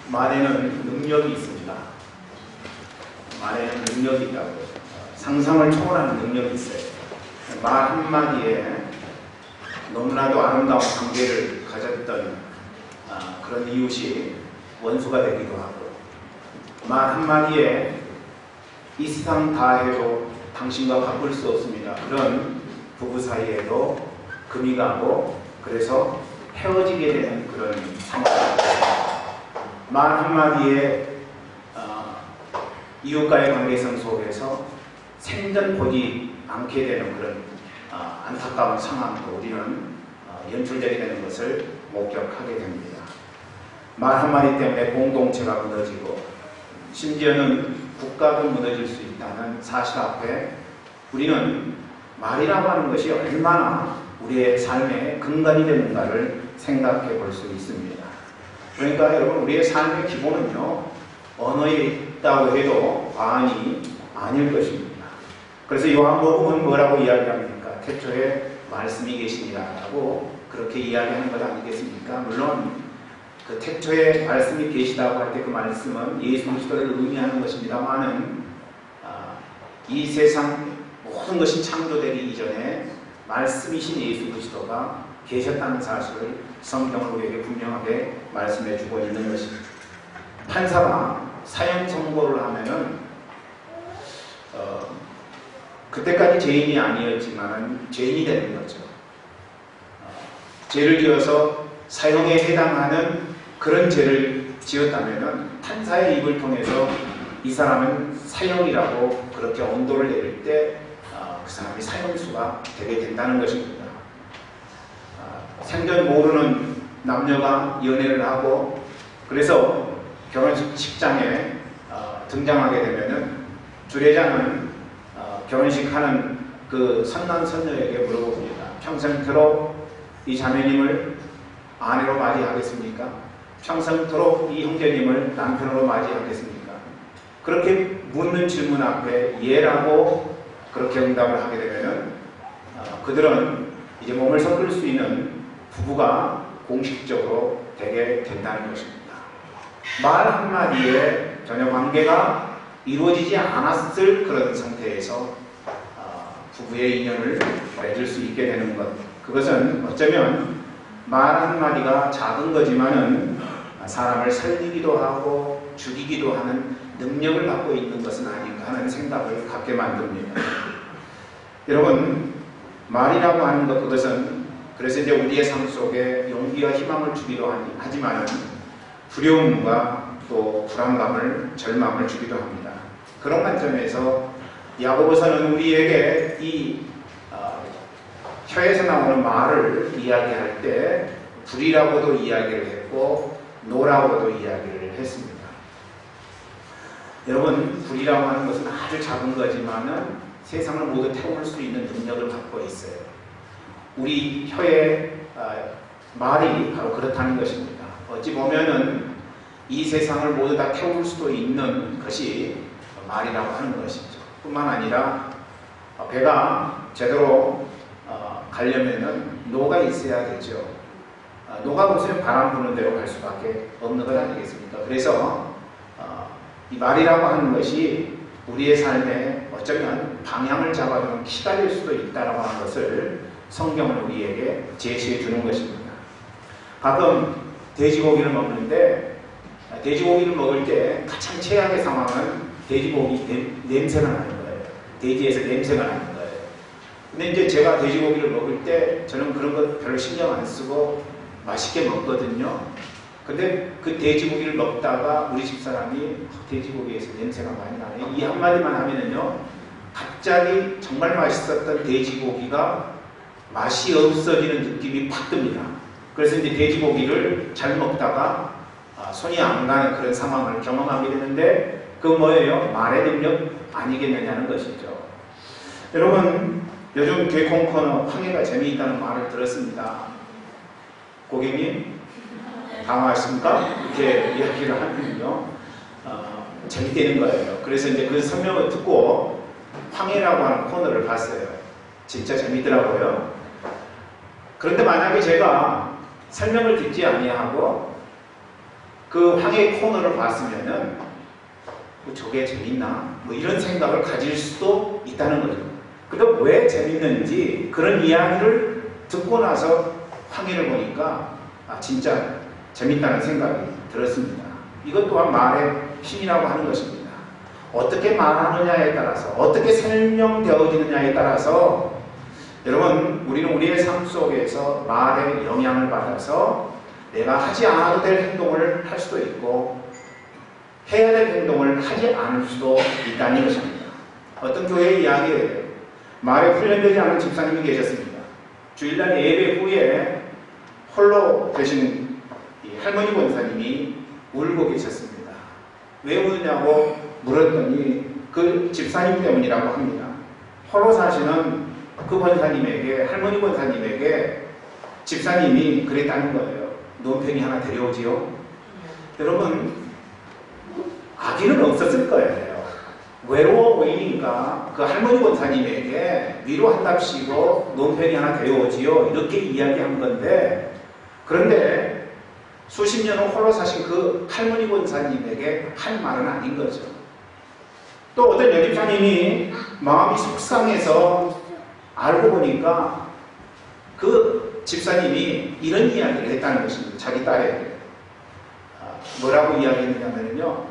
말에는 능력이 있습니다. 말에는 능력이 있다고. 상상을 초월하는 능력이 있어요. 말 한마디에 너무나도 아름다운 관계를 가졌던 그런 이웃이 원수가 되기도 하고, 말 한마디에 이 세상 다 해도 당신과 바꿀 수 없습니다. 그런 부부 사이에도 금이 가고, 그래서 헤어지게 되는 그런 상황입니다. 말 한마디에 이웃과의 관계성 속에서 생전 보지 않게 되는 그런 안타까운 상황도 우리는 연출되게 되는 것을 목격하게 됩니다. 말 한마디 때문에 공동체가 무너지고 심지어는 국가도 무너질 수 있다는 사실 앞에 우리는 말이라고 하는 것이 얼마나 우리의 삶의 근간이 되는가를 생각해 볼 수 있습니다. 그러니까 여러분, 우리의 삶의 기본은요, 언어에 있다고 해도 과언이 아닐 것입니다. 그래서 요한복음은 뭐라고 이야기합니까? 태초에 말씀이 계시니라라고 그렇게 이야기하는 것 아니겠습니까? 물론 그 태초에 말씀이 계시다고 할 때 그 말씀은 예수 그리스도를 의미하는 것입니다만은 이 세상 모든 것이 창조되기 이전에 말씀이신 예수 그리스도가 계셨다는 사실을 성경을 우리에게 분명하게 말씀해 주고 있는 것입니다. 판사가 사형 선고를 하면은 그때까지 죄인이 아니었지만 죄인이 되는 거죠. 죄를 지어서 사형에 해당하는 그런 죄를 지었다면은 판사의 입을 통해서 이 사람은 사형이라고 그렇게 언도를 내릴 때 그 사람이 사형수가 되게 된다는 것입니다. 생전 모르는 남녀가 연애를 하고 그래서 결혼식장에 등장하게 되면은 주례자는 결혼식하는 그 선남선녀에게 물어봅니다. 평생토록 이 자매님을 아내로 맞이하겠습니까? 평생토록 이 형제님을 남편으로 맞이하겠습니까? 그렇게 묻는 질문 앞에 예라고 그렇게 응답을 하게 되면은 그들은 이제 몸을 섞을 수 있는 부부가 공식적으로 되게 된다는 것입니다. 말 한마디에 전혀 관계가 이루어지지 않았을 그런 상태에서 부부의 인연을 맺을 수 있게 되는 것, 그것은 어쩌면 말 한마디가 작은 거지만은 사람을 살리기도 하고 죽이기도 하는 능력을 갖고 있는 것은 아닌가 하는 생각을 갖게 만듭니다. 여러분, 말이라고 하는 것, 그것은 그래서 이제 우리의 삶 속에 용기와 희망을 주기도 하지만 두려움과 또 불안감을, 절망을 주기도 합니다. 그런 관점에서 야고보서는 우리에게 이 혀에서 나오는 말을 이야기할 때 불이라고도 이야기를 했고 노라고도 이야기를 했습니다. 여러분, 불이라고 하는 것은 아주 작은 거지만은 세상을 모두 태울 수 있는 능력을 갖고 있어요. 우리 혀의 말이 바로 그렇다는 것입니다. 어찌 보면은 이 세상을 모두 다 태울 수도 있는 것이 말이라고 하는 것이죠. 뿐만 아니라 배가 제대로 가려면은 노가 있어야 되죠. 노가 보세요. 바람 부는 대로 갈 수밖에 없는 것 아니겠습니까? 그래서 이 말이라고 하는 것이 우리의 삶에 어쩌면 방향을 잡아주는 키가 될 수도 있다라고 하는 것을 성경은 우리에게 제시해 주는 것입니다. 가끔 돼지고기를 먹는데 돼지고기를 먹을 때 가장 최악의 상황은 돼지고기 냄새가 나는 거예요. 돼지에서 냄새가 나는 거예요. 근데 이제 제가 돼지고기를 먹을 때 저는 그런 것 별로 신경 안 쓰고 맛있게 먹거든요. 근데 그 돼지고기를 먹다가 우리 집사람이 돼지고기에서 냄새가 많이 나네, 이 한마디만 하면은요, 갑자기 정말 맛있었던 돼지고기가 맛이 없어지는 느낌이 팍 듭니다. 그래서 이제 돼지고기를 잘 먹다가 손이 안 가는 그런 상황을 경험하게 되는데, 그 뭐예요? 말의 능력 아니겠느냐는 것이죠. 여러분, 요즘 개콘 코너 황해가 재미있다는 말을 들었습니다. 고객님 당황하십니까? 이렇게 이야기를 하면요, 재밌다는 거예요. 그래서 이제 그 설명을 듣고 황해라고 하는 코너를 봤어요. 진짜 재밌더라고요. 그런데 만약에 제가 설명을 듣지 아니하고 그 황해 코너를 봤으면은 뭐 저게 재밌나? 뭐 이런 생각을 가질 수도 있다는 거죠. 근데 왜 재밌는지 그런 이야기를 듣고 나서 황해를 보니까 진짜 재밌다는 생각이 들었습니다. 이것 또한 말의 힘이라고 하는 것입니다. 어떻게 말하느냐에 따라서, 어떻게 설명되어지느냐에 따라서 여러분, 우리는 우리의 삶 속에서 말에 영향을 받아서 내가 하지 않아도 될 행동을 할 수도 있고 해야 될 행동을 하지 않을 수도 있다는 것입니다. 어떤 교회 이야기에 말에 훈련되지 않은 집사님이 계셨습니다. 주일날 예배 후에 홀로 계신 할머니 권사님이 울고 계셨습니다. 왜 우느냐고 물었더니 그 집사님 때문이라고 합니다. 홀로 사시는 그 권사님에게, 할머니 권사님에게 집사님이 그랬다는 거예요. 논팽이 하나 데려오지요. 여러분, 아기는 없었을 거예요. 외로워 보이니까 그 할머니 권사님에게 위로한답시고 논팽이 하나 데려오지요. 이렇게 이야기한 건데, 그런데 수십 년을 홀로 사신 그 할머니 권사님에게 할 말은 아닌 거죠. 또 어떤 여집사님이 마음이 속상해서 알고 보니까 그 집사님이 이런 이야기를 했다는 것입니다. 자기 딸에게. 뭐라고 이야기했느냐면요.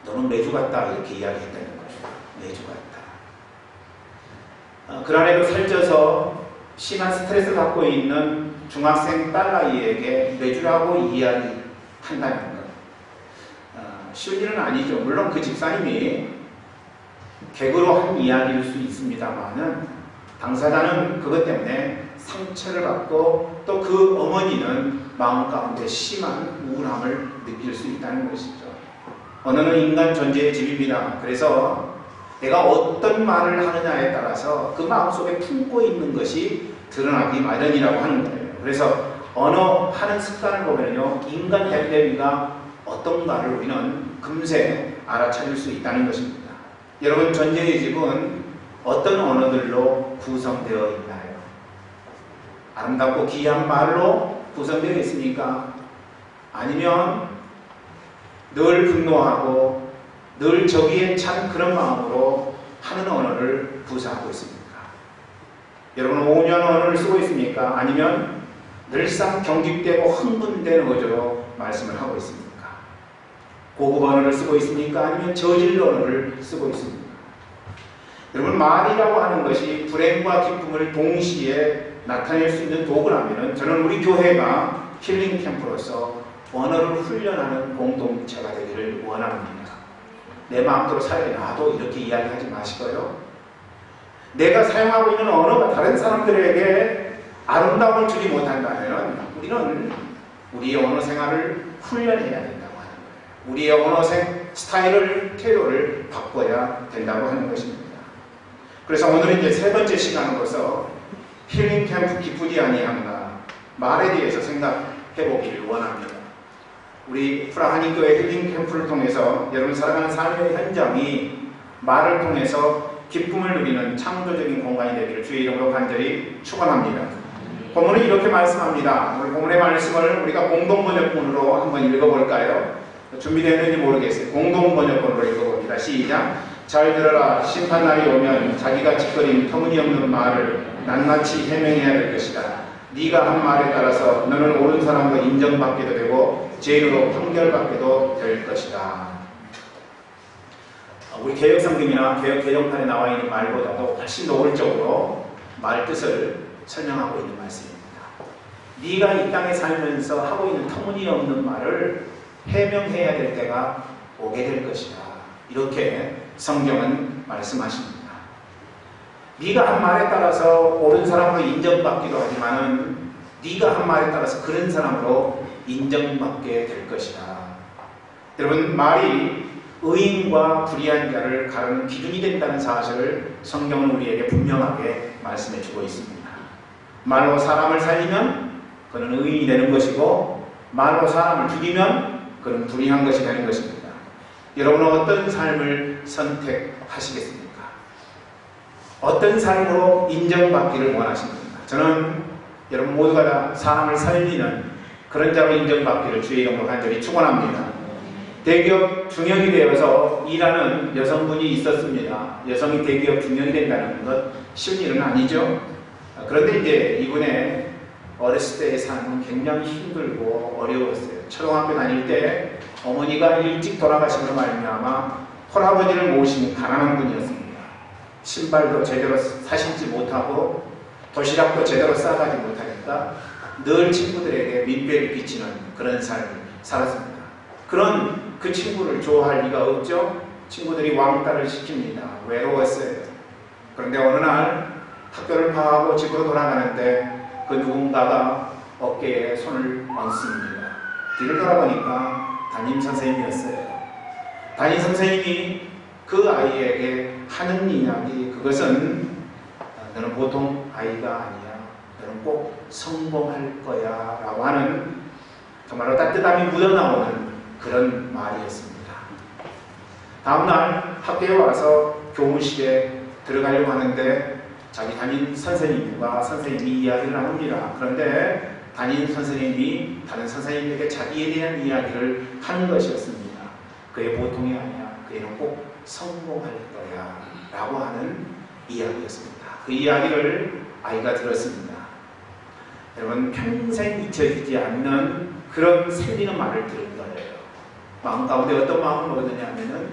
너는 매주 같다. 이렇게 이야기했다는 거죠. 매주 같다. 그날에도 살쪄서 심한 스트레스를 받고 있는 중학생 딸아이에게 매주라고 이야기한다는 것. 쉬운 일은 아니죠. 물론 그 집사님이 개그로 한 이야기일 수 있습니다만은 당사자는 그것 때문에 상처를 받고 또 그 어머니는 마음 가운데 심한 우울함을 느낄 수 있다는 것이죠. 언어는 인간 존재의 집입니다. 그래서 내가 어떤 말을 하느냐에 따라서 그 마음속에 품고 있는 것이 드러나기 마련이라고 하는 거예요. 그래서 언어하는 습관을 보면요, 인간 됨됨이가 어떤가를 우리는 금세 알아차릴 수 있다는 것입니다. 여러분, 존재의 집은 어떤 언어들로 구성되어 있나요? 아름답고 귀한 말로 구성되어 있습니까? 아니면 늘 분노하고 늘 저기에 찬 그런 마음으로 하는 언어를 구사하고 있습니까? 여러분, 온유한 언어를 쓰고 있습니까? 아니면 늘상 경직되고 흥분된 어조로 말씀을 하고 있습니까? 고급 언어를 쓰고 있습니까? 아니면 저질 언어를 쓰고 있습니까? 여러분, 말이라고 하는 것이 불행과 기쁨을 동시에 나타낼 수 있는 도구라면 저는 우리 교회가 힐링 캠프로서 언어를 훈련하는 공동체가 되기를 원합니다. 내 마음대로 살게 놔도 이렇게 이야기하지 마시고요. 내가 사용하고 있는 언어가 다른 사람들에게 아름다움을 주지 못한다면 우리는 우리의 언어 생활을 훈련해야 된다고 하는 거예요. 우리의 언어 스타일을, 태도를 바꿔야 된다고 하는 것입니다. 그래서 오늘은 이제 세 번째 시간으로서 힐링 캠프 기쁘지 아니한가, 말에 대해서 생각해 보기를 원합니다. 우리 프라하니교회 힐링 캠프를 통해서 여러분 살아가는 삶의 현장이 말을 통해서 기쁨을 누리는 창조적인 공간이 되기를 주의 이름으로 간절히 축원합니다. 본문은 이렇게 말씀합니다. 오늘 본문의 말씀을 우리가 공동번역본으로 한번 읽어볼까요? 준비되었는지 모르겠어요. 공동번역본으로 읽어봅니다. 시작. 잘 들어라. 심판날이 오면 자기가 짓거린 터무니없는 말을 낱낱이 해명해야 될 것이다. 네가 한 말에 따라서 너는 옳은 사람으로 인정받게도 되고 죄인으로 판결받게도 될 것이다. 우리 개혁성경이나 개혁개정판에 나와 있는 말보다도 훨씬 노골적으로 말 뜻을 설명하고 있는 말씀입니다. 네가 이 땅에 살면서 하고 있는 터무니없는 말을 해명해야 될 때가 오게 될 것이다. 이렇게 성경은 말씀하십니다. 네가 한 말에 따라서 옳은 사람으로 인정받기도 하지만은 네가 한 말에 따라서 그런 사람으로 인정받게 될 것이다. 여러분, 말이 의인과 불의한 자를 가르는 기준이 된다는 사실을 성경은 우리에게 분명하게 말씀해 주고 있습니다. 말로 사람을 살리면 그는 의인이 되는 것이고 말로 사람을 죽이면 그는 불의한 것이 되는 것입니다. 여러분은 어떤 삶을 선택하시겠습니까? 어떤 삶으로 인정받기를 원하십니까? 저는 여러분 모두가 다 사람을 살리는 그런 자로 인정받기를 주의 이름으로 간절히 축원합니다. 대기업 중역이 되어서 일하는 여성분이 있었습니다. 여성이 대기업 중역이 된다는 것 쉬운 일은 아니죠. 그런데 이제 이분의 어렸을 때의 삶은 굉장히 힘들고 어려웠어요. 초등학교 다닐 때 어머니가 일찍 돌아가심으로 말미암아 홀아버지를 모신 가난한 분이었습니다. 신발도 제대로 사신지 못하고 도시락도 제대로 싸가지 못하니까 늘 친구들에게 민폐를 끼치는 그런 삶을 살았습니다. 그런 그 친구를 좋아할 리가 없죠. 친구들이 왕따를 시킵니다. 외로웠어요. 그런데 어느 날 학교를 파하고 집으로 돌아가는데 그 누군가가 어깨에 손을 얹습니다. 뒤를 돌아보니까 담임 선생님이었어요. 담임 선생님이 그 아이에게 하는 이야기, 그것은 너는 보통 아이가 아니야. 너는 꼭 성공할 거야 라고 하는 정말로 따뜻함이 묻어나오는 그런 말이었습니다. 다음날 학교에 와서 교무실에 들어가려고 하는데 자기 담임 선생님과 선생님이 이야기를 나눕니다. 그런데 담임 선생님이 다른 선생님에게 자기에 대한 이야기를 하는 것이었습니다. 그의 보통이 아니야. 그애는 꼭 성공할 거야 라고 하는 이야기였습니다. 그 이야기를 아이가 들었습니다. 여러분, 평생 잊혀지지 않는 그런 살리는 말을 들은 거예요. 마음 가운데 어떤 마음을 먹었느냐 하면은,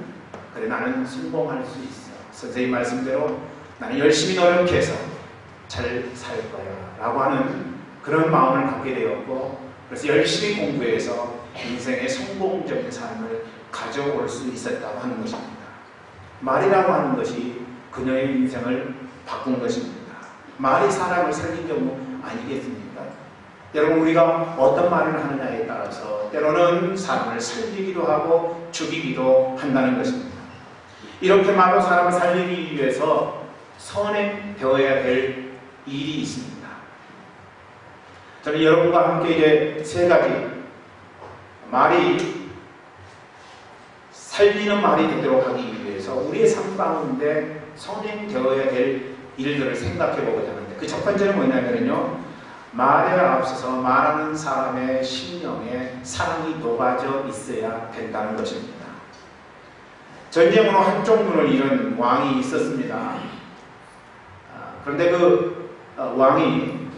그래, 나는 성공할 수 있어. 선생님 말씀대로 나는 열심히 노력해서 잘 살 거야 라고 하는 그런 마음을 갖게 되었고, 그래서 열심히 공부해서 인생의 성공적인 삶을 가져올 수 있었다고 하는 것입니다. 말이라고 하는 것이 그녀의 인생을 바꾼 것입니다. 말이 사람을 살린 경우 아니겠습니까? 여러분, 우리가 어떤 말을 하느냐에 따라서 때로는 사람을 살리기도 하고 죽이기도 한다는 것입니다. 이렇게 말로 사람을 살리기 위해서 선행되어야 될 일이 있습니다. 저는 여러분과 함께 이제 세 가지 말이 살리는 말이 되도록 하기 위해서 우리의 삶 가운데 선행되어야 될 일들을 생각해 보고자 하는데, 그 첫 번째는 뭐냐면요, 말에 앞서서 말하는 사람의 심령에 사랑이 녹아져 있어야 된다는 것입니다. 전쟁으로 한쪽 눈을 잃은 왕이 있었습니다. 그런데 그 왕이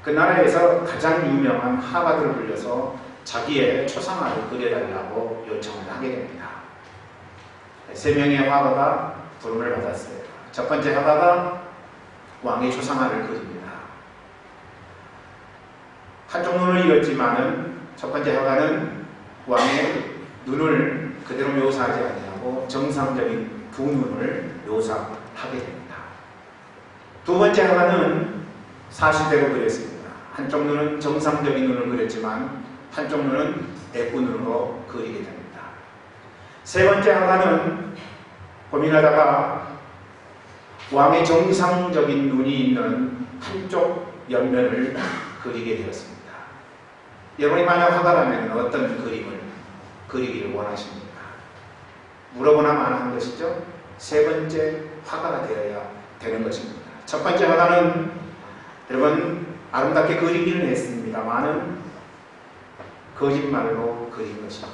그 나라에서 가장 유명한 화가들을 불려서 자기의 초상화를 그려달라고 요청을 하게 됩니다. 3명의 화가가 부름을 받았어요. 첫 번째 화가가 왕의 초상화를 그립니다. 한쪽 눈을 잃었지만은 첫 번째 화가는 왕의 눈을 그대로 묘사하지 아니하고 정상적인 두 눈을 묘사하게 됩니다. 두 번째 화가는 사실대로 그렸습니다. 한쪽 눈은 정상적인 눈을 그렸지만 한쪽 눈은 애꾸 눈으로 그리게 됩니다. 세 번째 화가는 고민하다가 왕의 정상적인 눈이 있는 한쪽 옆면을 그리게 되었습니다. 여러분이 만약 화가라면 어떤 그림을 그리기를 원하십니까? 물어보나 마나한 것이죠. 세 번째 화가가 되어야 되는 것입니다. 첫 번째 화가는 여러분 아름답게 그리기는 했습니다만은 거짓말로 그린 것이죠.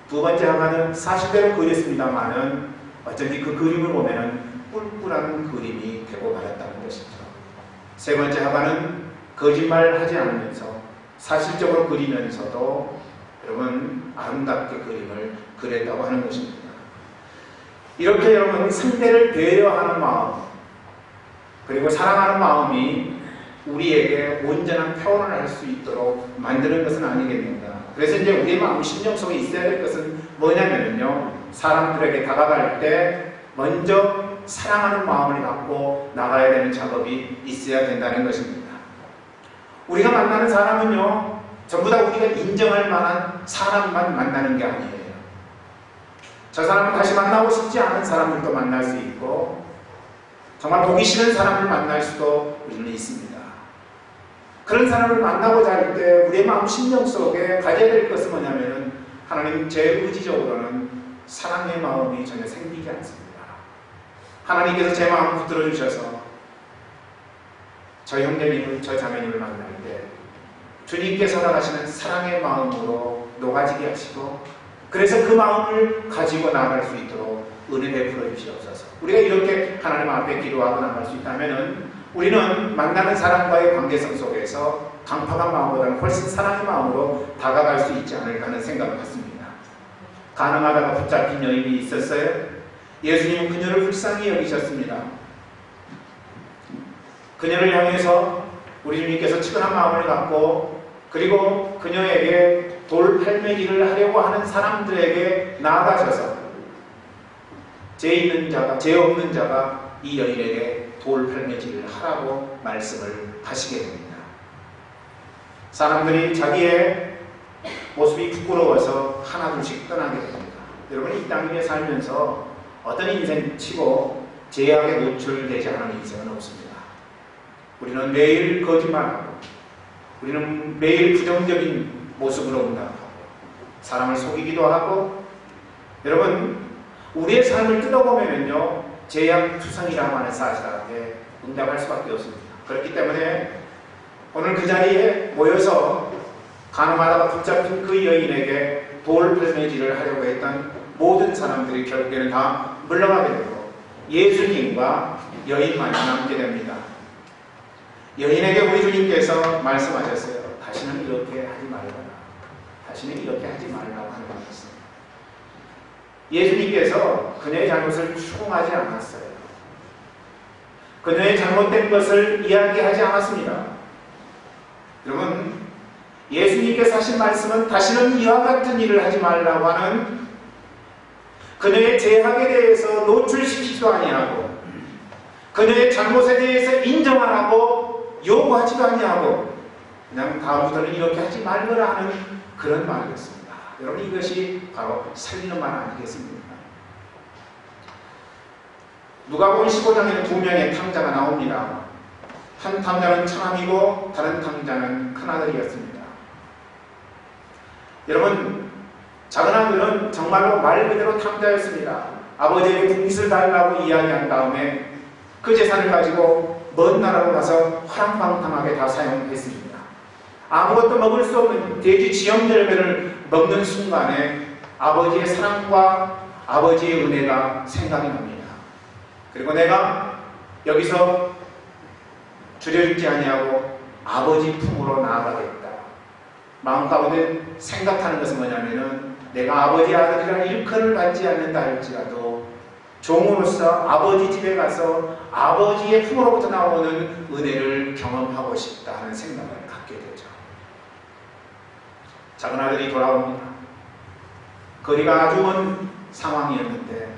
두 번째 화가는 사실대로 그렸습니다만은 어쩐지 그 그림을 보면은 뿔뿔한 그림이 되고 말았다는 것이죠. 세 번째 화가는 거짓말하지 않으면서 사실적으로 그리면서도 여러분 아름답게 그림을 그렸다고 하는 것입니다. 이렇게 여러분 상대를 배려하는 마음 그리고 사랑하는 마음이 우리에게 온전한 표현을 할 수 있도록 만드는 것은 아니겠는가. 그래서 이제 우리의 마음 심령 속에 있어야 될 것은 뭐냐면요, 사람들에게 다가갈 때 먼저 사랑하는 마음을 갖고 나가야 되는 작업이 있어야 된다는 것입니다. 우리가 만나는 사람은요, 전부 다 우리가 인정할 만한 사람만 만나는 게 아니에요. 저 사람은 다시 만나고 싶지 않은 사람들도 만날 수 있고 정말 보기 싫은 사람을 만날 수도 우리는 있습니다. 그런 사람을 만나고자 할 때 우리의 마음 심령 속에 가져야 될 것은 뭐냐면은 하나님 제 의지적으로는 사랑의 마음이 전혀 생기지 않습니다. 하나님께서 제 마음을 붙들어 주셔서 저 형제님을 저 자매님을 만날 때 주님께서 나가시는 사랑의 마음으로 녹아지게 하시고, 그래서 그 마음을 가지고 나아갈 수 있도록 은혜 베풀어 주시옵소서. 우리가 이렇게 하나님 앞에 기도하고 나갈 수 있다면 우리는 만나는 사람과의 관계성 속에서 강팍한 마음보다는 훨씬 사랑의 마음으로 다가갈 수 있지 않을까 하는 생각을 갖습니다. 가늠하다가 붙잡힌 여인이 있었어요. 예수님은 그녀를 불쌍히 여기셨습니다. 그녀를 향해서 우리 주님께서 측은한 마음을 갖고, 그리고 그녀에게 돌팔매기를 하려고 하는 사람들에게 나아가셔서 죄 있는 자가, 죄 없는 자가 이 여인에게 돌팔매질을 하라고 말씀을 하시게 됩니다. 사람들이 자기의 모습이 부끄러워서 하나둘씩 떠나게 됩니다. 여러분, 이 땅 위에 살면서 어떤 인생 치고 제약에 노출되지 않은 인생은 없습니다. 우리는 매일 거짓말하고, 우리는 매일 부정적인 모습으로 응답하고, 사람을 속이기도 하고, 여러분, 우리의 삶을 뜯어보면요, 제약투성이라고 하는 사실 앞에 응답할 수밖에 없습니다. 그렇기 때문에 오늘 그 자리에 모여서 가늠하다가 붙잡힌 그 여인에게 돌팔매질을 하려고 했던 모든 사람들이 결국에는 다 물러가게 되고 예수님과 여인만이 남게 됩니다. 여인에게 우리 주님께서 말씀하셨어요. 다시는 이렇게 하지 말라. 다시는 이렇게 하지 말라고 하는 것입니다. 예수님께서 그녀의 잘못을 추궁하지 않았어요. 그녀의 잘못된 것을 이야기하지 않았습니다. 여러분, 예수님께서 하신 말씀은 다시는 이와 같은 일을 하지 말라고 하는, 그녀의 죄악에 대해서 노출시키지도 아니하고, 그녀의 잘못에 대해서 인정하라고 요구하지도 아니하고, 그냥 다음부터는 이렇게 하지 말거라 하는 그런 말이었습니다. 여러분, 이것이 바로 살리는 말 아니겠습니까? 누가복음 15장에는 두 명의 탕자가 나옵니다. 한 탕자는 처남이고 다른 탕자는 큰아들이었습니다. 여러분, 작은아들은 정말로 말 그대로 탕자였습니다. 아버지에게 분깃을 달라고 이야기한 다음에 그 재산을 가지고 먼 나라로 가서 화랑방탕하게 다 사용했습니다. 아무것도 먹을 수 없는 돼지 지형열매를 먹는 순간에 아버지의 사랑과 아버지의 은혜가 생각이 납니다. 그리고 내가 여기서 줄여죽지 아니하고 아버지 품으로 나아가겠다. 마음 가운데 생각하는 것은 뭐냐면은 내가 아버지 아들이라는 일컬을 받지 않는다 할지라도 종으로서 아버지 집에 가서 아버지의 품으로부터 나오는 은혜를 경험하고 싶다 하는 생각을 갖게 되죠. 작은 아들이 돌아옵니다. 거리가 아주 먼 상황이었는데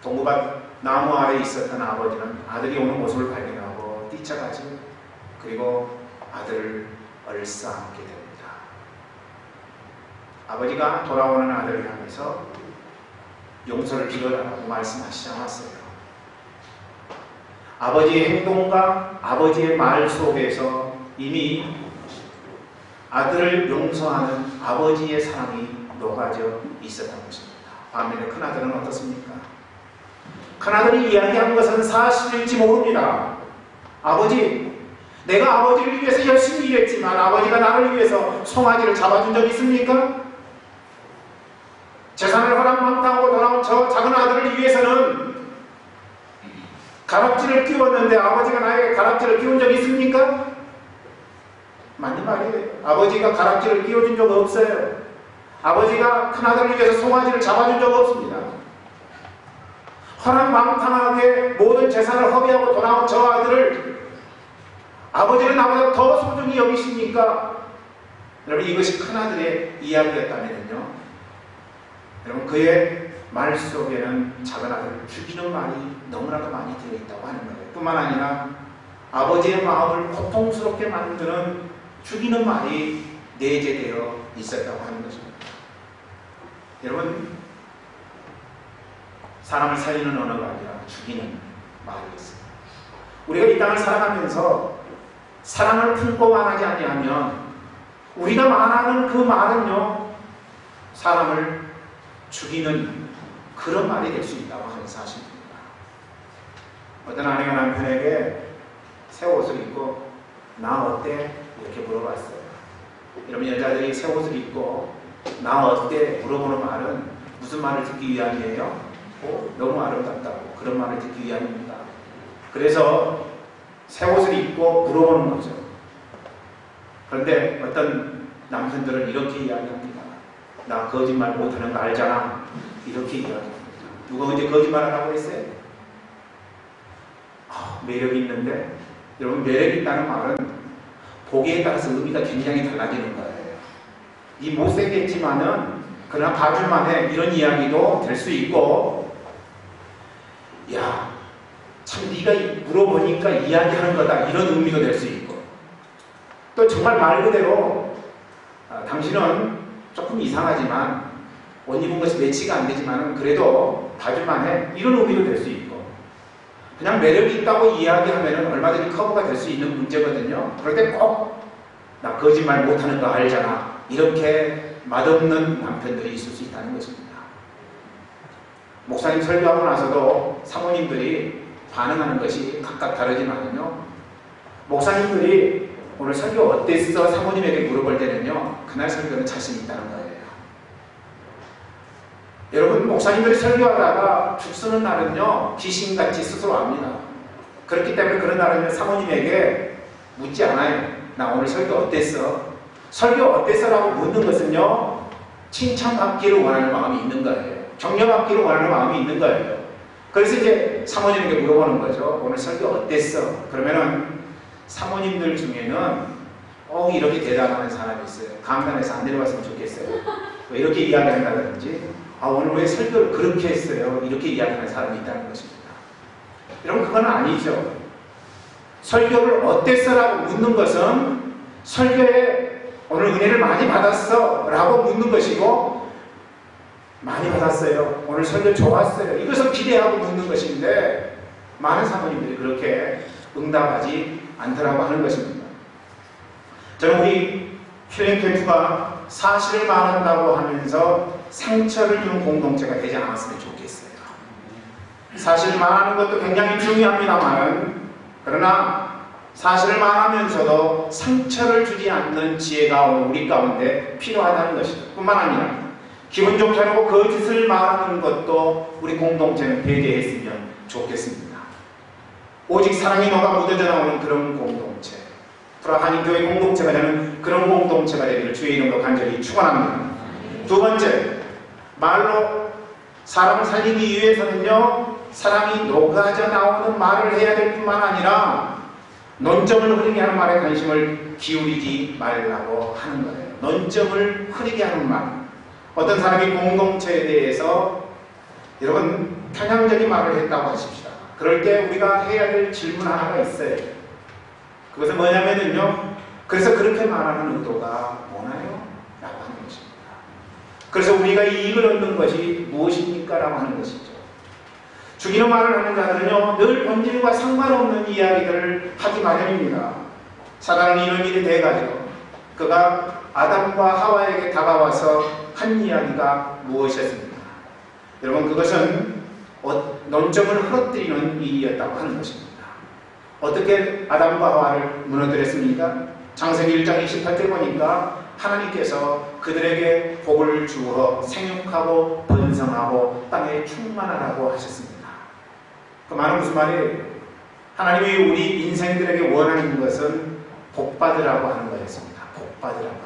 동구밭 나무 아래에 있었던 아버지는 아들이 오는 모습을 발견하고 뛰쳐가죠. 그리고 아들을 얼싸안게 됩니다. 아버지가 돌아오는 아들을 향해서 용서를 빌어라고 말씀하시지 않았어요. 아버지의 행동과 아버지의 말 속에서 이미 아들을 용서하는 아버지의 사랑이 녹아져 있었던 것입니다. 반면에 큰아들은 어떻습니까? 큰아들이 이야기한 것은 사실일지 모릅니다. 아버지, 내가 아버지를 위해서 열심히 일했지만 아버지가 나를 위해서 송아지를 잡아준 적 있습니까? 재산을 허락망당하고 돌아온 저 작은 아들을 위해서는 가락지를 끼웠는데 아버지가 나에게 가락지를 끼운 적 있습니까? 맞는 말이에요. 아버지가 가락지를 끼워준 적 없어요. 아버지가 큰아들을 위해서 송아지를 잡아준 적 없습니다. 허락망탕하게 모든 재산을 허비하고 돌아온 저 아들을 아버지는 나보다 더 소중히 여기십니까? 여러분, 이것이 큰아들의 이야기였다면요, 여러분, 그의 말 속에는 작은 아들을 죽이는 말이 너무나도 많이 들어있다고 하는 거예요. 뿐만 아니라 아버지의 마음을 고통스럽게 만드는 죽이는 말이 내재되어 있었다고 하는 것입니다. 여러분, 사람을 살리는 언어가 아니라 죽이는 말이었습니다. 우리가 이 땅을 살아가면서 사랑을 품고 말하지 아니하면 우리가 말하는 그 말은요, 사람을 죽이는 그런 말이 될 수 있다고 하는 사실입니다. 어떤 아내가 남편에게 새 옷을 입고 나 어때? 이렇게 물어봤어요. 여러분, 여자들이 새 옷을 입고 나 어때? 물어보는 말은 무슨 말을 듣기 위함이에요? 너무 아름답다고, 그런 말을 듣기 위함입니다. 그래서 새 옷을 입고 물어보는 거죠. 그런데 어떤 남편들은 이렇게 이야기합니다. 나 거짓말 못하는 거 알잖아. 이렇게 이야기합니다. 누가 언제 거짓말하라고 했어요? 매력이 있는데, 여러분, 매력이 있다는 말은 보기에 따라서 의미가 굉장히 달라지는 거예요. 이 못생겼지만은 그러나 봐줄만해, 이런 이야기도 될 수 있고, 야, 참 네가 물어보니까 이야기하는 거다, 이런 의미도 될 수 있고, 또 정말 말 그대로 당신은 조금 이상하지만 옷 입은 것이 매치가 안 되지만 그래도 봐줄만해, 이런 의미도 될 수 있고, 그냥 매력이 있다고 이야기하면 얼마든지 커버가 될 수 있는 문제거든요. 그럴 때 꼭 나 거짓말 못하는 거 알잖아, 이렇게 맛없는 남편들이 있을 수 있다는 것입니다. 목사님 설교하고 나서도 사모님들이 반응하는 것이 각각 다르지만요, 목사님들이 오늘 설교 어땠어? 사모님에게 물어볼 때는요, 그날 설교는 자신 있다는 거예요. 여러분, 목사님들이 설교하다가 죽쓰는 날은요, 귀신같이 스스로 압니다. 그렇기 때문에 그런 날은요, 사모님에게 묻지 않아요. 나 오늘 설교 어땠어? 설교 어땠어? 라고 묻는 것은요, 칭찬받기를 원하는 마음이 있는 거예요. 격려받기를 원하는 마음이 있는 거예요. 그래서 이제 사모님에게 물어보는 거죠. 오늘 설교 어땠어? 그러면은 사모님들 중에는 이렇게 대답하는 사람이 있어요. 강단에서 안 내려왔으면 좋겠어요. 왜 이렇게 이야기한다든지, 오늘 왜 설교를 그렇게 했어요? 이렇게 이야기하는 사람이 있다는 것입니다. 여러분, 그건 아니죠. 설교를 어땠어? 라고 묻는 것은 설교에 오늘 은혜를 많이 받았어? 라고 묻는 것이고, 많이 받았어요, 오늘 설교 좋았어요, 이것을 기대하고 묻는 것인데, 많은 사모님들이 그렇게 응답하지 않더라고 하는 것입니다. 저는 우리 힐링 캠프가 사실을 말한다고 하면서 상처를 주는 공동체가 되지 않았으면 좋겠어요. 사실을 말하는 것도 굉장히 중요합니다만, 그러나 사실을 말하면서도 상처를 주지 않는 지혜가 우리 가운데 필요하다는 것이죠. 뿐만 아니라 기분 좋게 하려고 거짓을 말하는 것도 우리 공동체는 배제했으면 좋겠습니다. 오직 사랑이 녹아 묻어져 나오는 그런 공동체, 하나님 교회 공동체가 되는 그런 공동체가 되기를 주의 이름으로 간절히 축원합니다. 두 번째, 말로 사람을 살리기 위해서는요, 사람이 녹아져 나오는 말을 해야 될 뿐만 아니라 논점을 흐리게 하는 말에 관심을 기울이지 말라고 하는 거예요. 논점을 흐리게 하는 말. 어떤 사람이 공동체에 대해서 여러분 편향적인 말을 했다고 하십시다. 그럴 때 우리가 해야 될 질문 하나가 있어요. 그것은 뭐냐면요, 그래서 그렇게 말하는 의도가 뭐나요? 라고 하는 것입니다. 그래서 우리가 이익을 얻는 것이 무엇입니까? 라고 하는 것이죠. 죽이는 말을 하는 자들은요, 늘 본질과 상관없는 이야기들을 하기 마련입니다. 사단은 이런 일이 돼가지고 그가 아담과 하와에게 다가와서 한 이야기가 무엇이었습니까? 여러분, 그것은 논점을 흐트리는 일이었다고 하는 것입니다. 어떻게 아담과 하와를 무너뜨렸습니까? 창세기 1장 28절 보니까 하나님께서 그들에게 복을 주어 생육하고 번성하고 땅에 충만하라고 하셨습니다. 그 말은 무슨 말이에요? 하나님이 우리 인생들에게 원하는 것은 복받으라고 하는 거였습니다. 복받으라고 하는 것.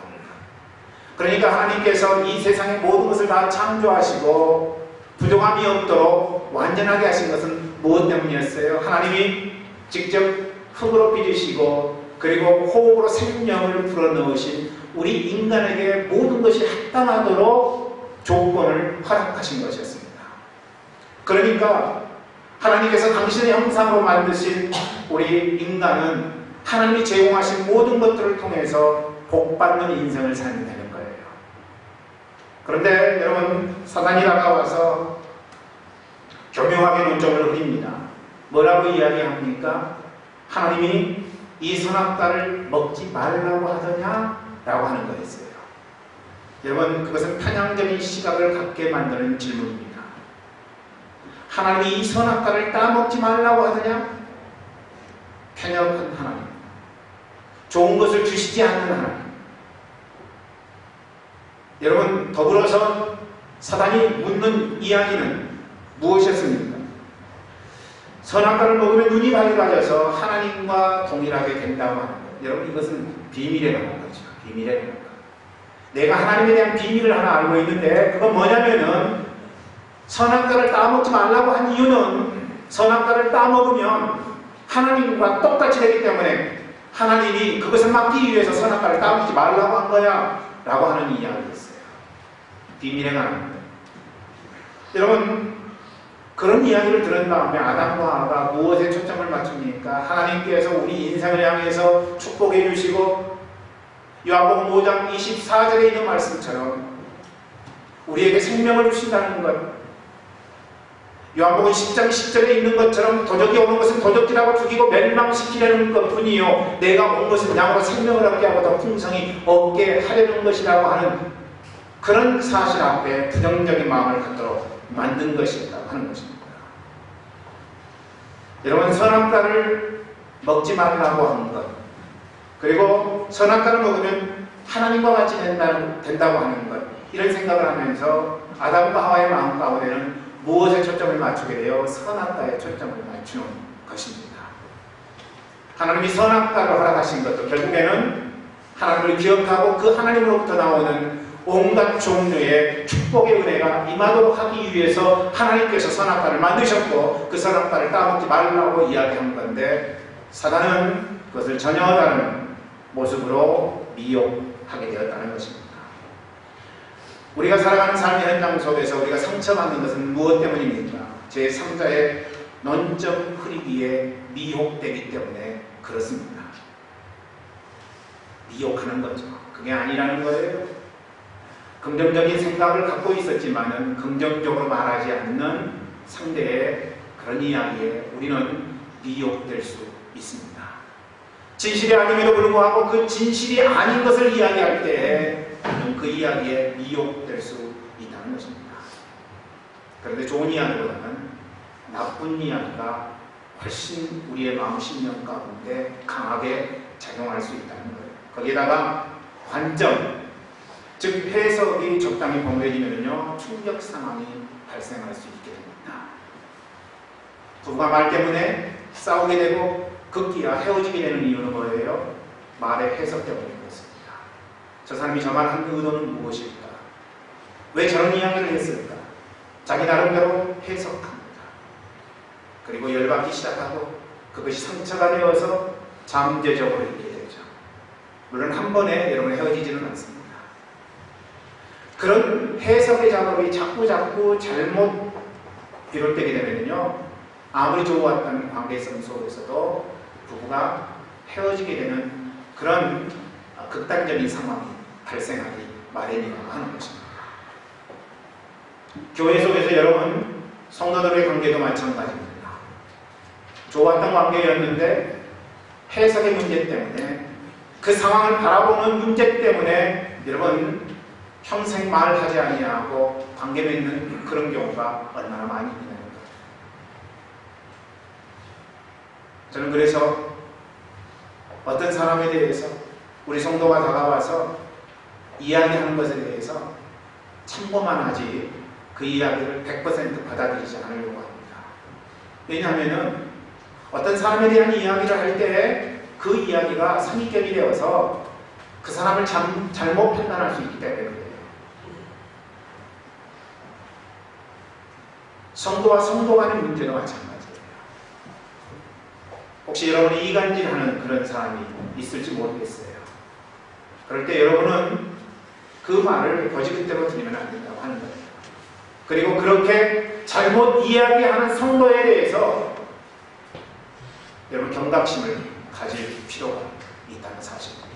그러니까 하나님께서 이 세상의 모든 것을 다 창조하시고 부족함이 없도록 완전하게 하신 것은 무엇 때문이었어요? 하나님이 직접 흙으로 빚으시고 그리고 호흡으로 생명을 불어넣으신 우리 인간에게 모든 것이 합당하도록 조건을 허락하신 것이었습니다. 그러니까 하나님께서 당신의 형상으로 만드신 우리 인간은 하나님이 제공하신 모든 것들을 통해서 복받는 인생을 살면 되는 거예요. 그런데 여러분, 사단이 다가와서 교묘하게 논점을 흐립니다. 뭐라고 이야기합니까? 하나님이 이 선악과를 먹지 말라고 하더냐? 라고 하는 거였어요. 여러분, 그것은 편향적인 시각을 갖게 만드는 질문입니다. 하나님이 이 선악과를 따먹지 말라고 하더냐? 편협한 하나님. 좋은 것을 주시지 않는 하나님. 여러분, 더불어서 사단이 묻는 이야기는 무엇이었습니까? 선악과를 먹으면 눈이 밝아져서 하나님과 동일하게 된다고 하는 것. 여러분, 이것은 비밀에 관한 거죠. 비밀에 관한 것. 내가 하나님에 대한 비밀을 하나 알고 있는데 그건 뭐냐면은 선악과를 따먹지 말라고 한 이유는 선악과를 따먹으면 하나님과 똑같이 되기 때문에 하나님이 그것을 막기 위해서 선악과를 따먹지 말라고 한 거야 라고 하는 이야기였어요. 비밀에 관한 것. 여러분, 그런 이야기를 들은 다음에 아담과 하와가 무엇에 초점을 맞춥니까? 하나님께서 우리 인생을 향해서 축복해 주시고 요한복음 5장 24절에 있는 말씀처럼 우리에게 생명을 주신다는 것, 요한복음 10장 10절에 있는 것처럼 도적이 오는 것은 도적질하고 죽이고 멸망시키려는 것뿐이요 내가 온 것은 양으로 생명을 얻게 하고 더 풍성히 얻게 하려는 것이라고 하는 그런 사실 앞에 부정적인 마음을 갖도록 만든 것이다 하는 것입니다. 여러분, 선악과를 먹지 말라고 하는 것, 그리고 선악과를 먹으면 하나님과 같이 된다고 하는 것, 이런 생각을 하면서 아담과 하와의 마음 가운데는 무엇에 초점을 맞추게 되어 선악과에 초점을 맞추는 것입니다. 하나님이 선악과를 허락하신 것도 결국에는 하나님을 기억하고 그 하나님으로부터 나오는 온갖 종류의 축복의 은혜가 임하도록 하기 위해서 하나님께서 선악과를 만드셨고 그 선악과를 따먹지 말라고 이야기한 건데 사단은 그것을 전혀 다른 모습으로 미혹하게 되었다는 것입니다. 우리가 살아가는 삶의 현장 속에서 우리가 상처받는 것은 무엇 때문입니까? 제3자의 논점 흐리기에 미혹되기 때문에 그렇습니다. 미혹하는 거죠. 그게 아니라는 거예요. 긍정적인 생각을 갖고 있었지만은 긍정적으로 말하지 않는 상대의 그런 이야기에 우리는 미혹될 수 있습니다. 진실이 아님에도 불구하고 그 진실이 아닌 것을 이야기할 때 우리는 그 이야기에 미혹될 수 있다는 것입니다. 그런데 좋은 이야기보다는 나쁜 이야기가 훨씬 우리의 마음 심령 가운데 강하게 작용할 수 있다는 거예요. 거기에다가 관점, 즉 해석이 적당히 범죄지면요 충격 상황이 발생할 수 있게 됩니다. 부부가 말 때문에 싸우게 되고 급기야 헤어지게 되는 이유는 뭐예요? 말의 해석 때문인 것입니다. 저 사람이 저 말 한 의도는 무엇일까? 왜 저런 이야기를 했을까? 자기 나름대로 해석합니다. 그리고 열받기 시작하고 그것이 상처가 되어서 잠재적으로 있게 되죠. 물론 한 번에 여러분 헤어지지는 않습니다. 그런 해석의 작업이 자꾸 잘못 비롯되게 되면요 아무리 좋았던 관계성 속에서도 부부가 헤어지게 되는 그런 극단적인 상황이 발생하기 마련이라고 하는 것입니다. 교회 속에서 여러분 성도들의 관계도 마찬가지입니다. 좋았던 관계였는데 해석의 문제 때문에 그 상황을 바라보는 문제 때문에 여러분 평생 말하지 아니하고 관계 맺는 그런 경우가 얼마나 많이 있냐는 거예요. 저는 그래서 어떤 사람에 대해서 우리 성도가 다가와서 이야기하는 것에 대해서 참고만 하지 그 이야기를 100% 받아들이지 않으려고 합니다. 왜냐하면 어떤 사람에 대한 이야기를 할 때 그 이야기가 선입견이 되어서 그 사람을 잘못 판단할 수 있기 때문에 그래요. 성도와 성도 간의 문제도 마찬가지예요. 혹시 여러분이 이간질하는 그런 사람이 있을지 모르겠어요. 그럴 때 여러분은 그 말을 거짓대로 들으면 안 된다고 하는 거예요. 그리고 그렇게 잘못 이야기하는 성도에 대해서 여러분 경각심을 가질 필요가 있다는 사실입니다.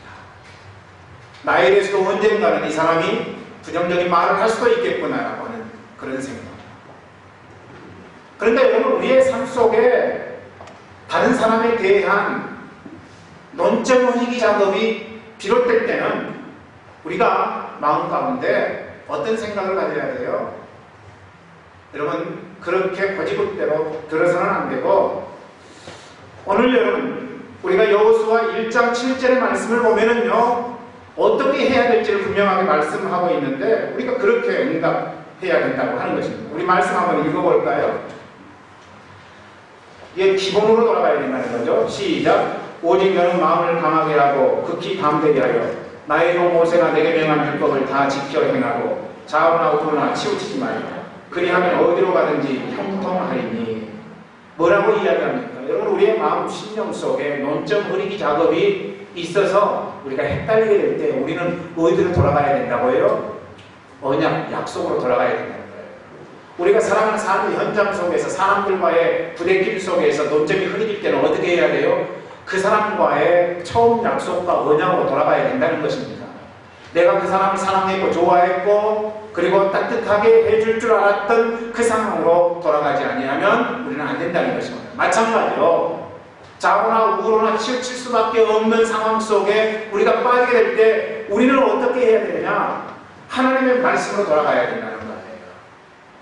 나에 대해서도 언젠가는 이 사람이 부정적인 말을 할 수도 있겠구나라고 하는 그런 생각. 그런데 여러분 우리의 삶 속에 다른 사람에 대한 논점 흐리기 작업이 비롯될 때는 우리가 마음 가운데 어떤 생각을 가져야 돼요? 여러분 그렇게 거짓대로 들어서는 안 되고 오늘 여러분 우리가 여호수아 1장 7절의 말씀을 보면은요, 어떻게 해야 될지를 분명하게 말씀하고 있는데 우리가 그렇게 응답해야 된다고 하는 것입니다. 우리 말씀 한번 읽어볼까요? 이게 기본으로 돌아가야 된다는 거죠. 시작. 오직 너는 마음을 강하게 하고 극히 담대히 하여 나의 종 모세가 내게 명한 율법을 다 지켜 행하고 좌우나 우로나 치우치지 말라. 그리하면 어디로 가든지 형통하리니. 뭐라고 이야기합니까? 여러분, 우리의 마음 심령 속에 논점 흐리기 작업이 있어서 우리가 헷갈리게 될 때 우리는 어디로 돌아가야 된다고요? 언약, 약속으로 돌아가야 된다는 거예요. 우리가 살아가는 삶의 현장 속에서 사람들과의 부대낌 속에서 논점이 흐려질 때는 어떻게 해야 돼요? 그 사람과의 처음 약속과 언약으로 돌아가야 된다는 것입니다. 내가 그 사람을 사랑했고 좋아했고 그리고 따뜻하게 해줄 줄 알았던 그 상황으로 돌아가지 아니하면 우리는 안 된다는 것입니다. 마찬가지로 좌우나 우로나 치우칠 수밖에 없는 상황 속에 우리가 빠지게 될 때 우리는 어떻게 해야 되느냐? 하나님의 말씀으로 돌아가야 된다는 거예요.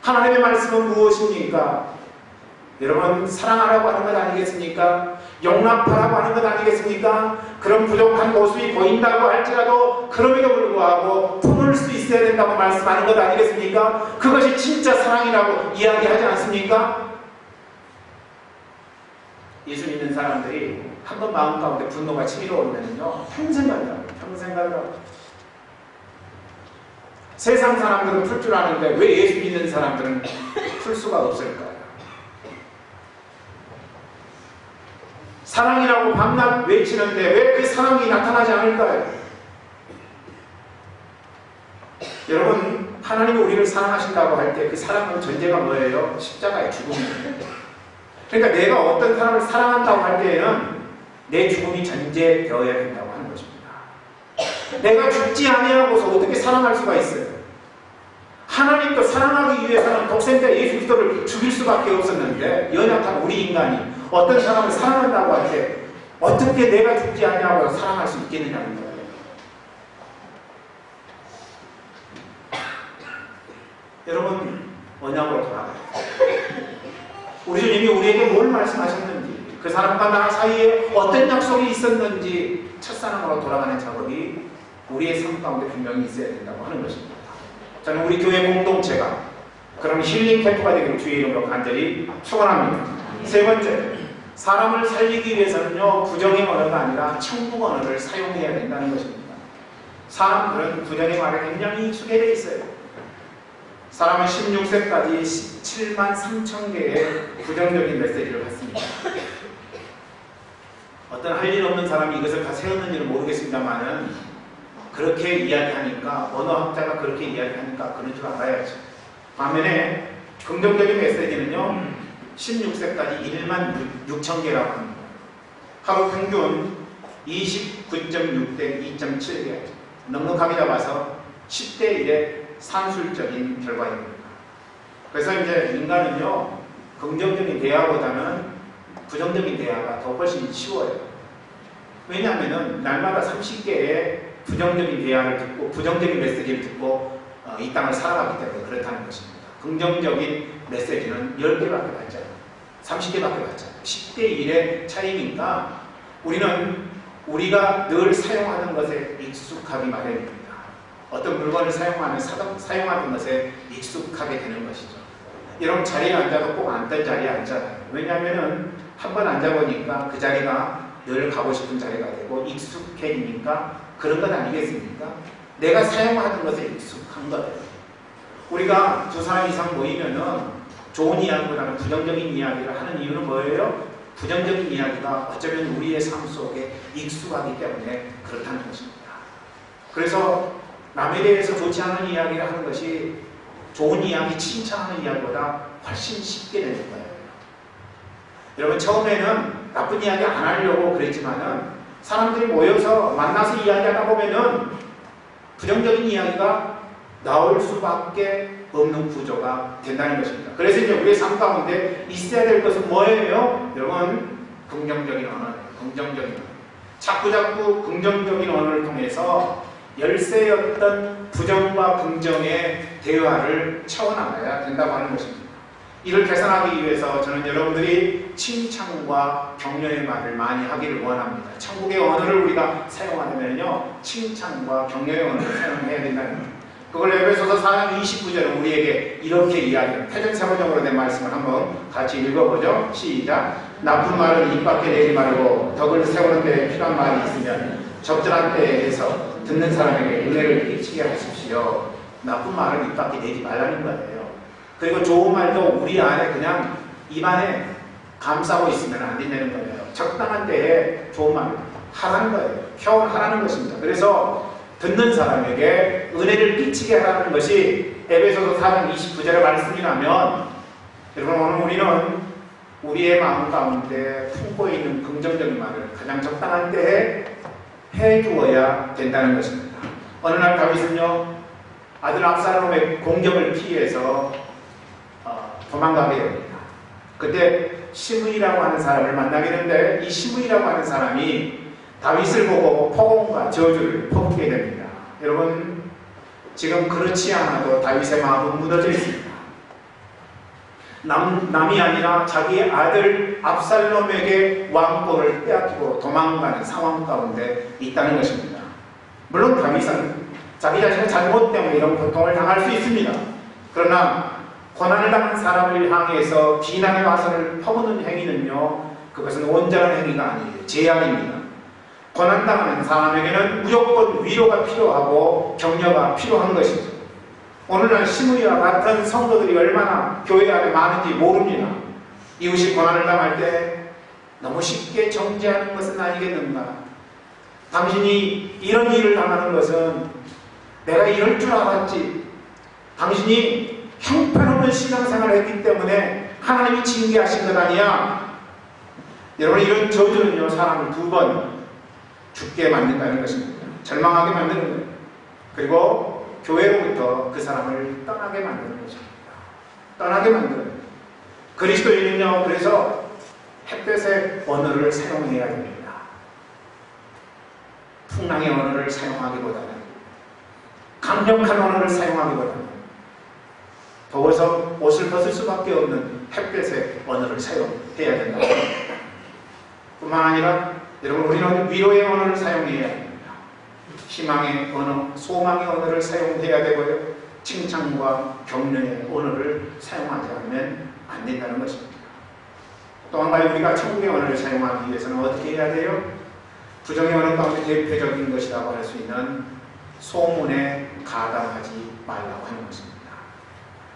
하나님의 말씀은 무엇입니까? 여러분, 사랑하라고 하는 것 아니겠습니까? 용납하라고 하는 것 아니겠습니까? 그런 부족한 모습이 보인다고 할지라도 그럼에도 불구하고 품을 수 있어야 된다고 말씀하는 것 아니겠습니까? 그것이 진짜 사랑이라고 이야기하지 않습니까? 예수 믿는 사람들이 한번 마음 가운데 분노가 치밀어 오르면요, 평생 가더라고요. 평생 가더라고요. 세상 사람들은 풀 줄 아는데 왜 예수 믿는 사람들은 풀 수가 없을까요? 사랑이라고 밤낮 외치는데 왜 그 사랑이 나타나지 않을까요? 여러분, 하나님이 우리를 사랑하신다고 할 때 그 사랑의 전제가 뭐예요? 십자가의 죽음입니다. 그러니까 내가 어떤 사람을 사랑한다고 할 때에는 내 죽음이 전제되어야 된다고 하는 것입니다. 내가 죽지 아니하고서 어떻게 사랑할 수가 있어요? 하나님도 사랑하기 위해서는 독생자 예수 그리스도를 죽일 수밖에 없었는데 연약한 우리 인간이 어떤 사람을 사랑한다고 할 때 어떻게 내가 죽지 아니하고 사랑할 수 있겠느냐는 거예요. 여러분, 언약으로 돌아가요. 우리 주님이 우리에게 뭘 말씀하셨는지, 그 사람과 나 사이에 어떤 약속이 있었는지 첫사랑으로 돌아가는 작업이 우리의 삶 가운데 분명히 있어야 된다고 하는 것입니다. 저는 우리 교회 공동체가 그런 힐링 캠프가 되기를 주의 이름으로 간절히 축원합니다. 세 번째, 사람을 살리기 위해서는요, 부정의 언어가 아니라 천국 언어를 사용해야 된다는 것입니다. 사람들은 부정의 말에 굉장히 익숙해져 있어요. 사람은 16세까지 17만 3천 개의 부정적인 메시지를 받습니다. 어떤 할 일 없는 사람이 이것을 다 세웠는지는 모르겠습니다만은 그렇게 이야기하니까, 언어학자가 그렇게 이야기하니까 그런 줄 알아야죠. 반면에 긍정적인 메시지는요, 16세까지 1만 6천 개라고 합니다. 하루 평균 29.6 대 2.7개. 넉넉하게 잡아서 10대 1의 산술적인 결과입니다. 그래서 이제 인간은요, 긍정적인 대화보다는 부정적인 대화가 더 훨씬 쉬워요. 왜냐하면 날마다 30개의 부정적인 대화를 듣고 부정적인 메시지를 듣고 이 땅을 살아가기 때문에 그렇다는 것입니다. 긍정적인 메시지는 10개밖에 받지 않아요. 30개밖에 받지 않아요. 10대 1의 차이니까 우리가 늘 사용하는 것에 익숙하기 마련입니다. 어떤 물건을 사용하는 것에 익숙하게 되는 것이죠. 여러분, 자리에 앉아도 꼭 앉던 자리에 앉잖아요. 왜냐하면 한 번 앉아보니까 그 자리가 늘 가고 싶은 자리가 되고 익숙해지니까 그런 것 아니겠습니까? 내가 사용하는 것에 익숙한 거예요. 우리가 두 사람 이상 모이면은 좋은 이야기보다는 부정적인 이야기를 하는 이유는 뭐예요? 부정적인 이야기가 어쩌면 우리의 삶 속에 익숙하기 때문에 그렇다는 것입니다. 그래서 남에 대해서 좋지 않은 이야기를 하는 것이 좋은 이야기, 칭찬하는 이야기보다 훨씬 쉽게 되는 거예요. 여러분, 처음에는 나쁜 이야기 안 하려고 그랬지만은 사람들이 모여서 만나서 이야기하다 보면은 부정적인 이야기가 나올 수밖에 없는 구조가 된다는 것입니다. 그래서 이제 우리의 삶 가운데 있어야 될 것은 뭐예요? 여러분, 긍정적인 언어예요. 긍정적인 언어. 자꾸자꾸 긍정적인 언어를 통해서 열세였던 부정과 긍정의 대화를 채워나가야 된다고 하는 것입니다. 이를 개선하기 위해서 저는 여러분들이 칭찬과 격려의 말을 많이 하기를 원합니다. 천국의 언어를 우리가 사용하려면요, 칭찬과 격려의 언어를 사용해야 된다는 거예요. 그걸 에베소서 4장 29절은 우리에게 이렇게 이야기해요. 표준세번역으로 된 말씀을 한번 같이 읽어보죠. 시작. 나쁜 말을 입 밖에 내지 말고 덕을 세우는 데 필요한 말이 있으면 적절한 때에 해서 듣는 사람에게 은혜를 끼치게 하십시오. 나쁜 말을 입 밖에 내지 말라는 거예요. 그리고 좋은 말도 우리 안에 그냥 입안에 감싸고 있으면 안 된다는 거예요. 적당한 때에 좋은 말을 하라는 거예요. 표현하라는 것입니다. 그래서 듣는 사람에게 은혜를 끼치게 하라는 것이 에베소서 4장 29절의 말씀이라면, 여러분, 오늘 우리는 우리의 마음 가운데 품고 있는 긍정적인 말을 가장 적당한 때에 해주어야 된다는 것입니다. 어느 날 다윗은요, 아들 압살롬의 공격을 피해서 도망가게 됩니다. 그때 시므이라고 하는 사람을 만나게 되는데, 이 시므이라고 하는 사람이 다윗을 보고 포옹과 저주를 퍼붓게 됩니다. 여러분, 지금 그렇지 않아도 다윗의 마음은 무너져 있습니다. 남이 아니라 자기의 아들 압살롬에게 왕권을 빼앗기고 도망가는 상황 가운데 있다는 것입니다. 물론 다윗은 자기 자신의 잘못 때문에 이런 고통을 당할 수 있습니다. 그러나 고난을 당한 사람을 향해서 비난의 화살을 퍼붓는 행위는요, 그것은 온전한 행위가 아니에요. 제약입니다. 고난당하는 사람에게는 무조건 위로가 필요하고 격려가 필요한 것이죠. 오늘날 시므이와 같은 성도들이 얼마나 교회 안에 많은지 모릅니다. 이웃이 고난을 당할 때 너무 쉽게 정죄하는 것은 아니겠는가? 당신이 이런 일을 당하는 것은 내가 이럴 줄 알았지. 당신이 형편없는 신앙생활을 했기 때문에 하나님이 징계하신 것 아니야. 여러분, 이런 저주는요, 사람을 두 번 죽게 만든다는 것입니다. 절망하게 만드는 거예요. 그리고 교회로부터 그 사람을 떠나게 만드는 것입니다. 떠나게 만드는 거예요. 그리스도인은요, 그래서 햇볕의 언어를 사용해야 됩니다. 풍랑의 언어를 사용하기보다는, 강력한 언어를 사용하기보다는 더워서 옷을 벗을 수밖에 없는 햇볕의 언어를 사용해야 된다. 뿐만 아니라 여러분, 우리는 위로의 언어를 사용해야 됩니다. 희망의 언어, 소망의 언어를 사용해야 되고요, 칭찬과 격려의 언어를 사용하지 않으면 안 된다는 것입니다. 또 한 가지, 우리가 천국의 언어를 사용하기 위해서는 어떻게 해야 돼요? 부정의 언어 가운데 대표적인 것이라고 할 수 있는 소문에 가담하지 말라고 하는 것입니다.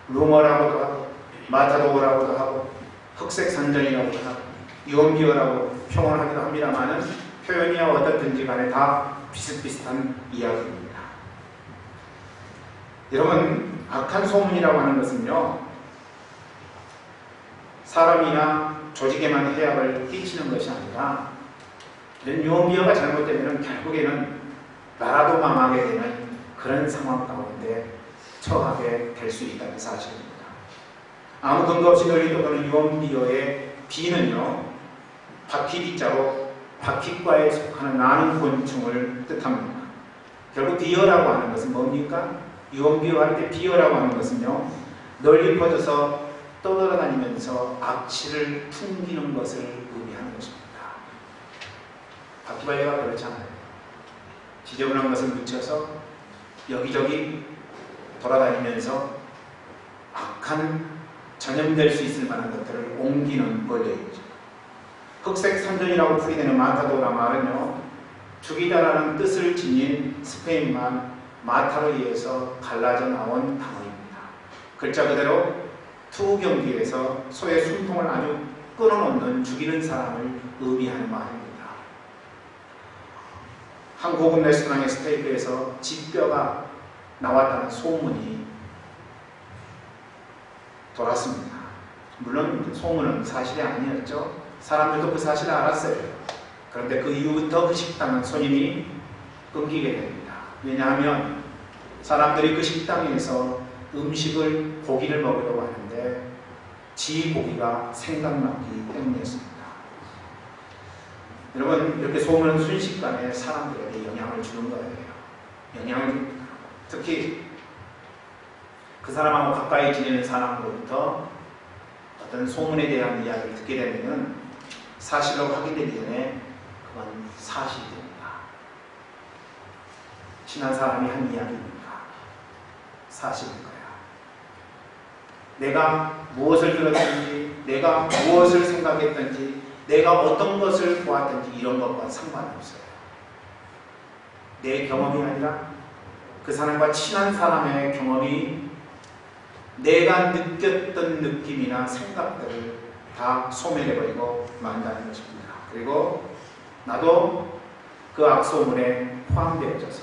루머라고도 하고, 마타도어라고도 하고, 흑색선전이라고도 하고, 유언비어라고 표현하기도 합니다만은 표현이야 어떻든지 간에 다 비슷비슷한 이야기입니다. 여러분, 악한 소문이라고 하는 것은요, 사람이나 조직에만 해악을 끼치는 것이 아니라, 이런 유언비어가 잘못되면 결국에는 나라도 망하게 되는 그런 상황 가운데 처하게 될 수 있다는 사실입니다. 아무 근거 없이 널리 떠도는 유언비어의 비는요, 바퀴비자로 바퀴과에 속하는 나는 곤충을 뜻합니다. 결국 비어라고 하는 것은 뭡니까? 유언비어 할 때 비어라고 하는 것은요, 널리 퍼져서 떠돌아다니면서 악취를 풍기는 것을 의미하는 것입니다. 바퀴벌레가 그렇잖아요. 지저분한 것을 묻혀서 여기저기 돌아다니면서 악한 전염될 수 있을 만한 것들을 옮기는 벌레이죠. 흑색 선전이라고 풀이되는 마타도라 말은요, 죽이다라는 뜻을 지닌 스페인말 마타르이에서 갈라져 나온 단어입니다. 글자 그대로 투 경기에서 소의 숨통을 아주 끊어놓는 죽이는 사람을 의미하는 말입니다. 한 고급 레스토랑의 스테이크에서 쥐뼈가 나왔다는 소문이 돌았습니다. 물론 소문은 사실이 아니었죠. 사람들도 그 사실을 알았어요. 그런데 그 이후부터 그 식당은 손님이 끊기게 됩니다. 왜냐하면 사람들이 그 식당에서 음식을, 고기를 먹으려고 하는데 쥐 고기가 생각나기 때문이었습니다. 여러분, 이렇게 소문은 순식간에 사람들에게 영향을 주는 거예요. 영향을 줍니다. 특히 그 사람하고 가까이 지내는 사람으로부터 어떤 소문에 대한 이야기를 듣게 되면 사실로 확인되기 전에 그건 사실이 됩니다. 친한 사람이 한 이야기입니까? 사실일 거야. 내가 무엇을 들었든지, 내가 무엇을 생각했든지, 내가 어떤 것을 보았든지 이런 것과 상관없어요. 내 경험이 아니라 그 사람과 친한 사람의 경험이 내가 느꼈던 느낌이나 생각들을 다 소멸해버리고 만다는 것입니다. 그리고 나도 그 악소문에 포함되어져서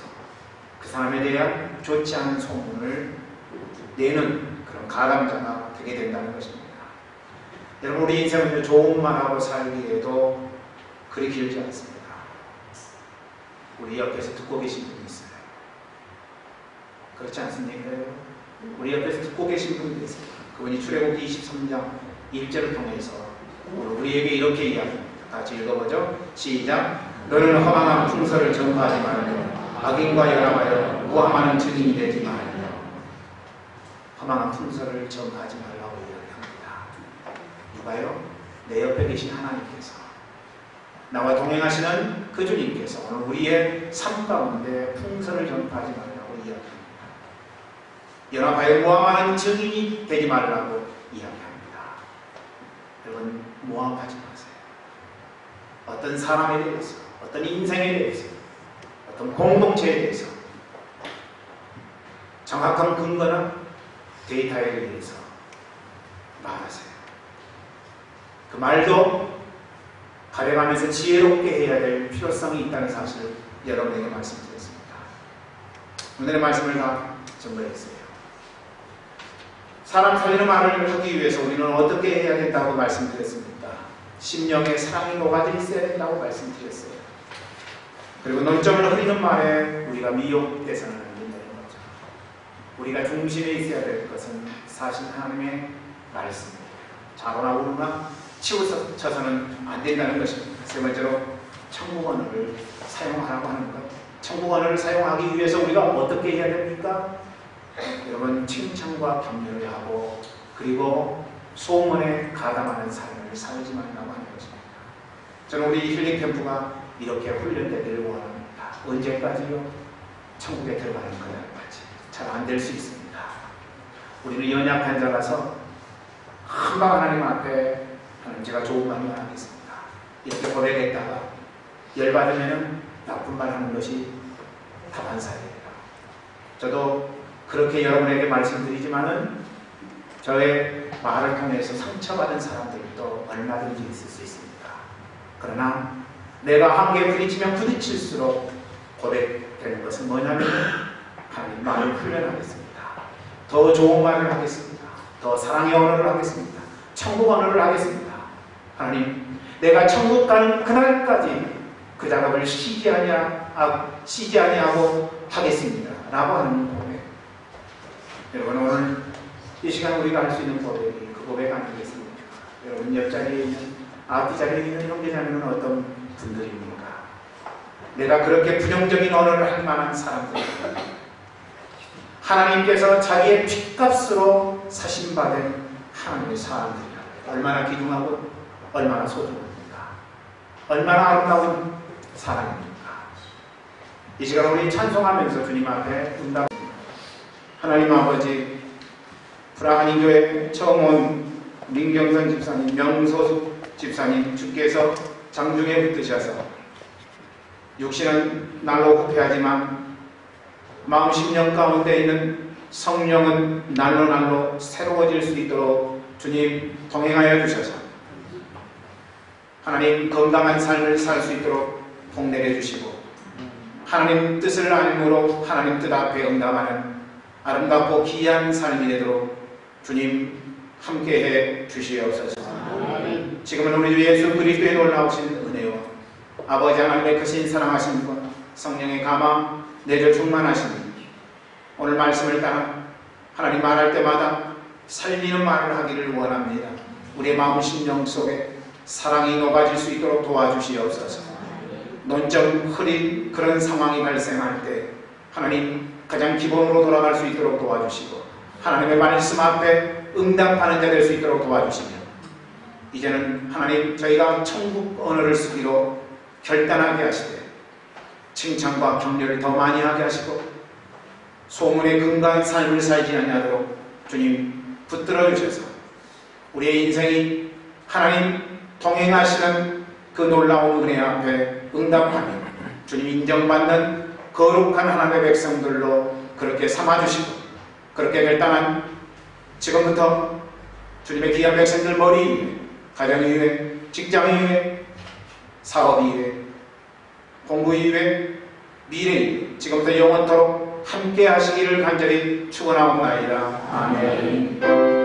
그 사람에 대한 좋지 않은 소문을 내는 그런 가담자가 되게 된다는 것입니다. 여러분, 우리 인생은 좋은 말하고 살기에도 그리 길지 않습니다. 우리 옆에서 듣고 계신 분이 있어요. 그렇지 않습니까? 우리 옆에서 듣고 계신 분이 계세요. 그분이 출애굽기 23장 1절을 통해서 우리에게 이렇게 이야기합니다. 같이 읽어보죠. 시작. 너는 허망한 풍설을 전파하지 말며 악인과 연합하여 우함하는 증인이 되지 말며. 허망한 풍설을 전파하지 말라고 이야기합니다. 누가요? 내 옆에 계신 하나님께서, 나와 동행하시는 그 주님께서 오늘 우리의 삶 가운데 풍설을 전파하지 말라고 이야기합니다. 연합하여 모함하는 증인이 되지 말라고 이야기합니다. 여러분, 모함하지 마세요. 어떤 사람에 대해서, 어떤 인생에 대해서, 어떤 공동체에 대해서 정확한 근거나 데이터에 의해서 말하세요. 그 말도 가려가면서 지혜롭게 해야 될 필요성이 있다는 사실을 여러분에게 말씀드렸습니다. 오늘의 말씀을 다 정리했어요. 사람 살리는 말을 하기 위해서 우리는 어떻게 해야 된다고 말씀드렸습니까? 심령에 사랑이 녹아져 있어야 된다고 말씀드렸어요. 그리고 논점을 흐리는 말에 우리가 미혹돼서는 안 된다는 거죠. 우리가 중심에 있어야 될 것은 사실 하나님의 말씀입니다. 좌로나 우로나 치우쳐서는 안 된다는 것입니다. 세 번째로 천국 언어를 사용하라고 하는 것. 천국 언어를 사용하기 위해서 우리가 어떻게 해야 됩니까? 여러분, 칭찬과 격려를 하고 그리고 소문에 가담하는 삶을 살지 말라고 하는 것입니다. 저는 우리 힐링 캠프가 이렇게 훈련되기를 원합니다. 언제까지요? 천국에 들어가는 그날까지. 잘 안 될 수 있습니다. 우리는 연약한 자라서 한방 하나님 앞에 하나님, 제가 좋은 말만 하겠습니다. 이렇게 고백했다가 열받으면 나쁜 말 하는 것이 다반사예요. 저도 그렇게 여러분에게 말씀드리지만은 저의 말을 통해서 상처받은 사람들도 얼마든지 있을 수 있습니다. 그러나 내가 한계에 부딪히면 부딪힐수록 고백되는 것은 뭐냐면 하나님 말을 훈련하겠습니다. 더 좋은 말을 하겠습니다. 더 사랑의 언어를 하겠습니다. 천국 언어를 하겠습니다. 하나님, 내가 천국 가는 그날까지 그 작업을 쉬지 아니하고 하겠습니다. 라고 하는 고백. 여러분, 오늘 이 시간 우리가 할 수 있는 고백이 그 고백 아니겠습니까? 여러분, 옆자리에 있는, 앞뒤자리에 있는 형제자매는 어떤 분들입니까? 내가 그렇게 부정적인 언어를 할 만한 사람들입니다. 하나님께서 자기의 핏값으로 사신받은 하나님의 사람들이라. 얼마나 귀중하고 얼마나 소중합니까? 얼마나 아름다운 사랑입니까? 이 시간 우리 찬송하면서 주님 앞에 응답합니다. 하나님 아버지, 불안인교회 처음 온 민경선 집사님, 명소숙 집사님, 주께서 장중에 붙드셔서 육신은 날로 후퇴하지만 마음 심령 가운데 있는 성령은 날로 새로워질 수 있도록 주님 동행하여 주셔서 하나님 건강한 삶을 살 수 있도록 복내려 주시고 하나님 뜻을 알므로 하나님 뜻 앞에 응답하는 아름답고 귀한 삶이 되도록 주님 함께해 주시옵소서. 지금은 우리 주 예수 그리스도의 놀라우신 은혜와 아버지 하나님의 크신 사랑하심과 성령의 감화 내조 충만하심이 오늘 말씀을 따라 하나님 말할 때마다 살리는 말을 하기를 원합니다. 우리의 마음 심령 속에 사랑이 녹아질 수 있도록 도와주시옵소서. 논점 흐린 그런 상황이 발생할 때 하나님 가장 기본으로 돌아갈 수 있도록 도와주시고 하나님의 말씀 앞에 응답하는 자 될 수 있도록 도와주시며 이제는 하나님 저희가 천국 언어를 쓰기로 결단하게 하시되 칭찬과 격려를 더 많이 하게 하시고 소문에 근거한 삶을 살지 아니하도록 주님 붙들어 주셔서 우리의 인생이 하나님 동행하시는 그 놀라운 은혜 앞에 응답하며 주님 인정받는 거룩한 하나님의 백성들로 그렇게 삼아주시고 그렇게 결단한 지금부터 주님의 귀한 백성들 머리 위에 가정 위에 직장 위에 사업 위에 공부 위에 미래 위에 지금부터 영원토록 함께 하시기를 간절히 축원하옵나이다. 아멘.